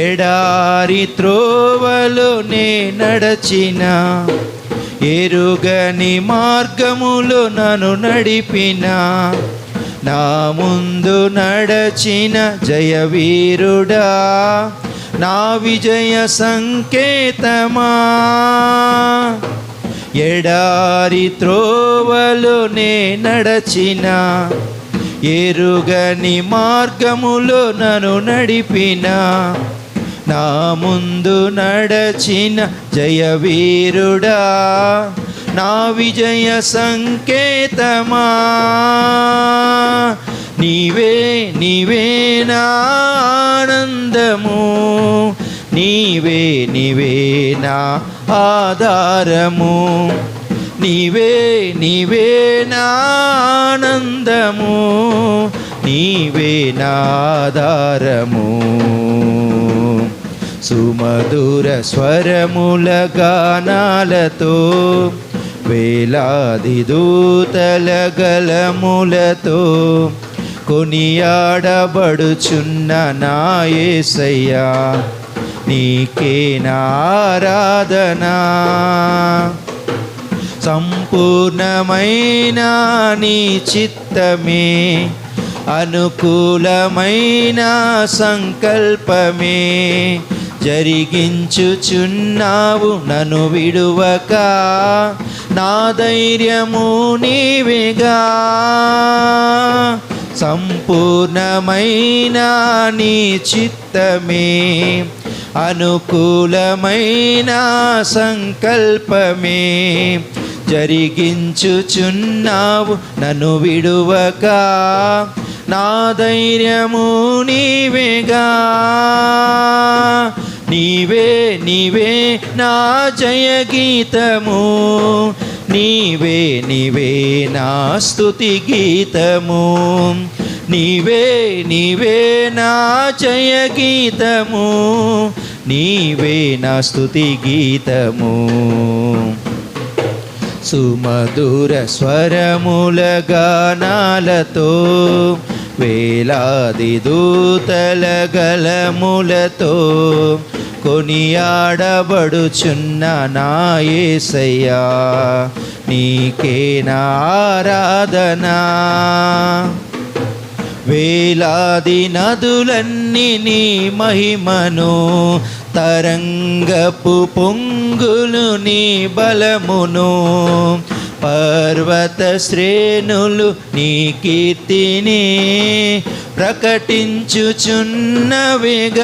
ఎడారి త్రోవలో నే నడచిన, ఎరుగని మార్గములో నన్ను నడిపిన, నా ముందు నడచిన జయవీరుడా, నా విజయ సంకేతమా. ఎడారి త్రోవలో నే నడచిన, ఎరుగని మార్గములో నన్ను నడిపిన, నా ముందు నడచిన జయవీరుడా, నా విజయ సంకేతమా. నీవే నీవే నా ఆనందము, నీవే నీవే నా ఆధారము, నీవే నీవే నా ఆనందము, నీవే నా ఆధారము. సుమధుర స్వరముల గానాలతో, వేలాది దూతల గలములతో కొనియాడబడుచున్న నా యేసయ్యా, నీకే నా ఆరాధన. సంపూర్ణమైన నీ చిత్తమే, అనుకూలమైన సంకల్పమే జరిగించుచున్నావు నన్ను విడువక, నా ధైర్యము నీవేగా. సంపూర్ణమైన నీ చిత్తమే, అనుకూలమైన సంకల్పమే జరిగించుచున్నావు నన్ను విడువక, నా ధైర్యము నీవేగా. నీవే నీవే నా జయ గీతము, నీవే నీవే నా స్తుతి గీతము, నీవే నీవే నా జయ గీతము, నీవే నా స్తుతి గీతము. సుమధుర స్వరముల గానాలతో, వేలాది దూతల గలములతో కొనియాడబడుచున్న నా యేసయ్యా, నీకే నా ఆరాధన. వేలాది నదులన్నీ నీ మహిమను, తరంగపు పొంగులు నీ బలమును, పర్వత శ్రేణులు నీ కీర్తిని ప్రకటించుచున్నవిగా.